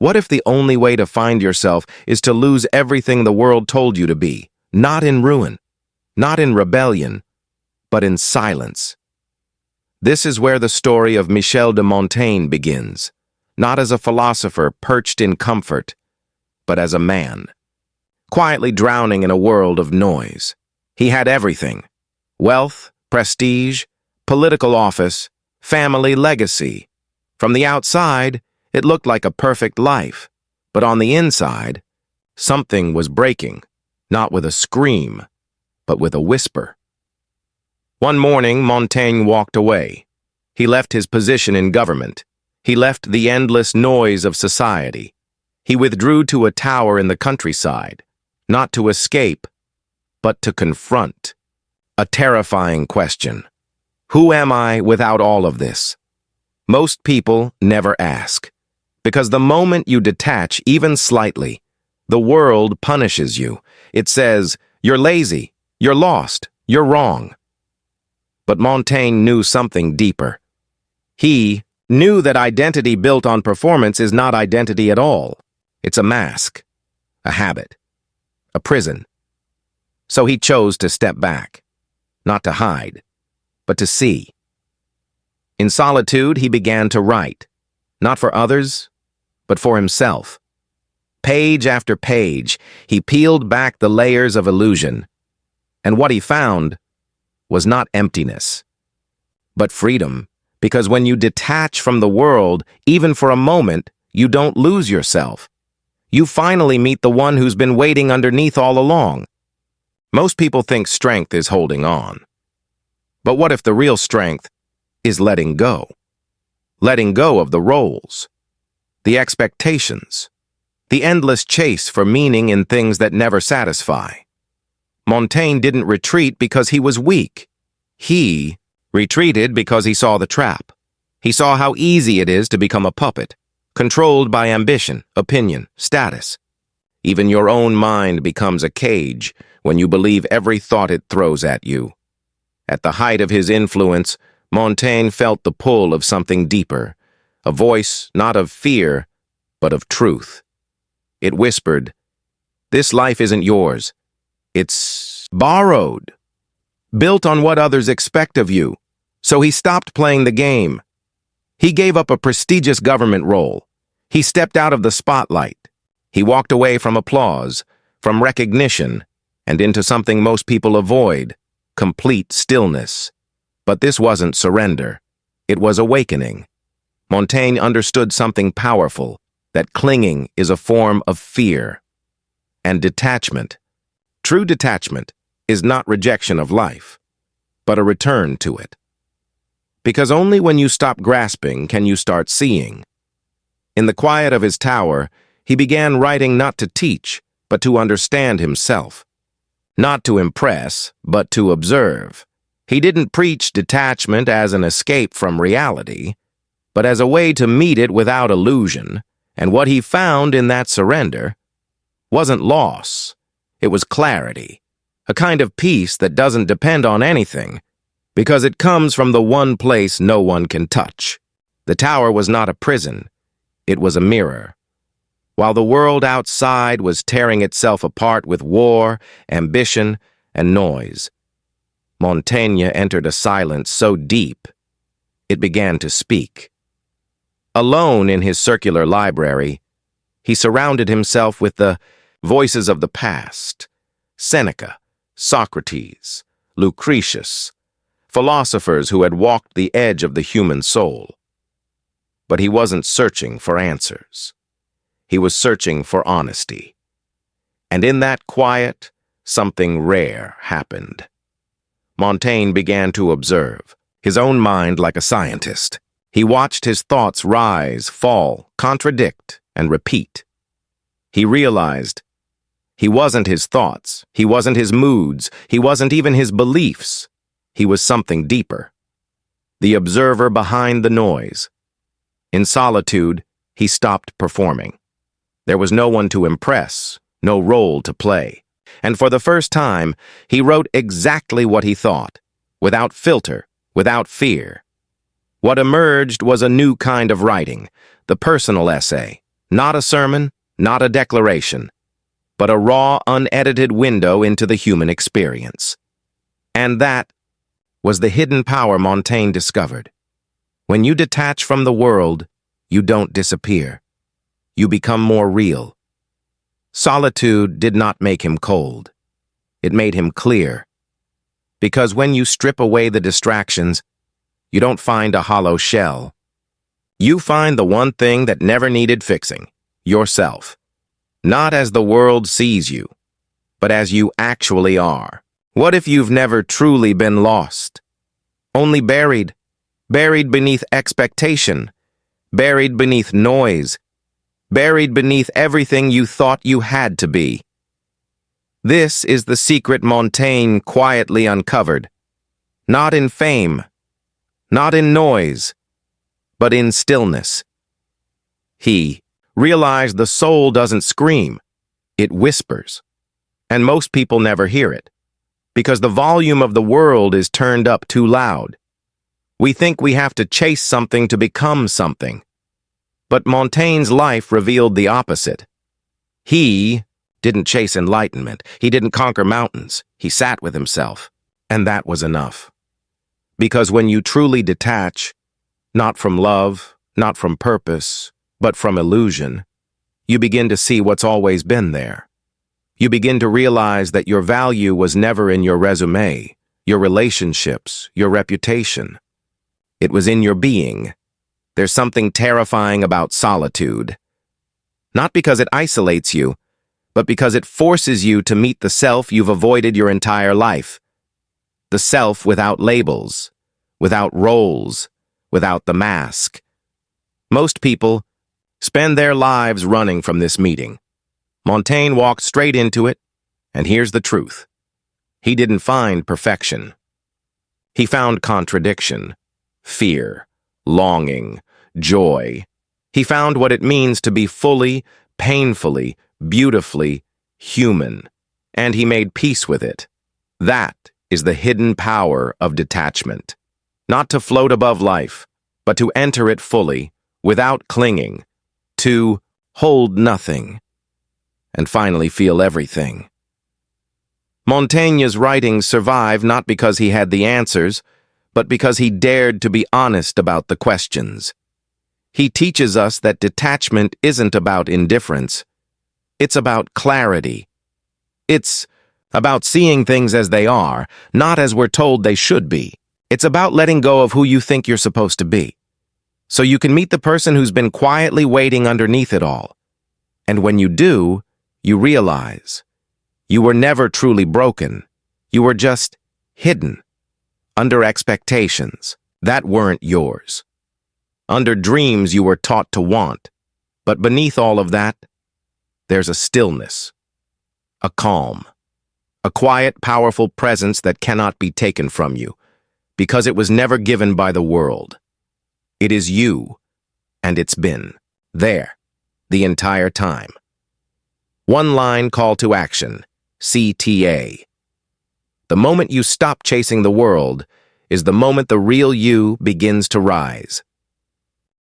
What if the only way to find yourself is to lose everything the world told you to be, not in ruin, not in rebellion, but in silence? This is where the story of Michel de Montaigne begins, not as a philosopher perched in comfort, but as a man, quietly drowning in a world of noise. He had everything: wealth, prestige, political office, family legacy. From the outside, it looked like a perfect life, but on the inside, something was breaking, not with a scream, but with a whisper. One morning, Montaigne walked away. He left his position in government. He left the endless noise of society. He withdrew to a tower in the countryside, not to escape, but to confront. A terrifying question. Who am I without all of this? Most people never ask, because the moment you detach even slightly, the world punishes you. It says, you're lazy, you're lost, you're wrong. But Montaigne knew something deeper. He knew that identity built on performance is not identity at all. It's a mask, a habit, a prison. So he chose to step back, not to hide, but to see. In solitude, he began to write, not for others, but for himself. Page after page, he peeled back the layers of illusion, and what he found was not emptiness, but freedom, because when you detach from the world, even for a moment, you don't lose yourself. You finally meet the one who's been waiting underneath all along. Most people think strength is holding on. But what if the real strength is letting go? Letting go of the roles, the expectations, the endless chase for meaning in things that never satisfy. Montaigne didn't retreat because he was weak. He retreated because he saw the trap. He saw how easy it is to become a puppet, controlled by ambition, opinion, status. Even your own mind becomes a cage when you believe every thought it throws at you. At the height of his influence, Montaigne felt the pull of something deeper, a voice not of fear, but of truth. It whispered, "This life isn't yours. It's borrowed, built on what others expect of you." So he stopped playing the game. He gave up a prestigious government role. He stepped out of the spotlight. He walked away from applause, from recognition, and into something most people avoid: complete stillness. But this wasn't surrender. It was awakening. Montaigne understood something powerful, that clinging is a form of fear. And detachment, true detachment, is not rejection of life, but a return to it. Because only when you stop grasping can you start seeing. In the quiet of his tower, he began writing not to teach, but to understand himself. Not to impress, but to observe. He didn't preach detachment as an escape from reality, but as a way to meet it without illusion, and what he found in that surrender wasn't loss, it was clarity, a kind of peace that doesn't depend on anything, because it comes from the one place no one can touch. The tower was not a prison, it was a mirror. While the world outside was tearing itself apart with war, ambition, and noise, Montaigne entered a silence so deep, it began to speak. Alone in his circular library, he surrounded himself with the voices of the past: Seneca, Socrates, Lucretius, philosophers who had walked the edge of the human soul. But he wasn't searching for answers. He was searching for honesty. And in that quiet, something rare happened. Montaigne began to observe, his own mind like a scientist. He watched his thoughts rise, fall, contradict, and repeat. He realized he wasn't his thoughts, he wasn't his moods, he wasn't even his beliefs. He was something deeper. The observer behind the noise. In solitude, he stopped performing. There was no one to impress, no role to play. And for the first time, he wrote exactly what he thought, without filter, without fear. What emerged was a new kind of writing, the personal essay, Not a sermon, not a declaration, but a raw, unedited window into the human experience. And that was the hidden power Montaigne discovered. When you detach from the world, you don't disappear. You become more real. Solitude did not make him cold. It made him clear. Because when you strip away the distractions, you don't find a hollow shell. You find the one thing that never needed fixing, yourself. Not as the world sees you, but as you actually are. What if you've never truly been lost? Only buried beneath expectation, buried beneath noise, buried beneath everything you thought you had to be. This is the secret Montaigne quietly uncovered. Not in fame, not in noise, but in stillness. He realized the soul doesn't scream, it whispers. And most people never hear it, because the volume of the world is turned up too loud. We think we have to chase something to become something. But Montaigne's life revealed the opposite. He didn't chase enlightenment. He didn't conquer mountains. He sat with himself. And that was enough. Because when you truly detach, not from love, not from purpose, but from illusion, you begin to see what's always been there. You begin to realize that your value was never in your resume, your relationships, your reputation. It was in your being. There's something terrifying about solitude. Not because it isolates you, but because it forces you to meet the self you've avoided your entire life. The self without labels, without roles, without the mask. Most people spend their lives running from this meeting. Montaigne walked straight into it, and here's the truth. He didn't find perfection. He found contradiction, fear, longing, joy. He found what it means to be fully, painfully, beautifully human, and he made peace with it. That is the hidden power of detachment. Not to float above life, but to enter it fully, without clinging, to hold nothing, and finally feel everything. Montaigne's writings survive not because he had the answers, but because he dared to be honest about the questions. He teaches us that detachment isn't about indifference. It's about clarity. It's about seeing things as they are, not as we're told they should be. It's about letting go of who you think you're supposed to be, so you can meet the person who's been quietly waiting underneath it all. And when you do, you realize you were never truly broken. You were just hidden, under expectations that weren't yours, under dreams you were taught to want. But beneath all of that, there's a stillness, a calm, a quiet, powerful presence that cannot be taken from you, because it was never given by the world. It is you, and it's been there the entire time. One line call to action, CTA. The moment you stop chasing the world is the moment the real you begins to rise.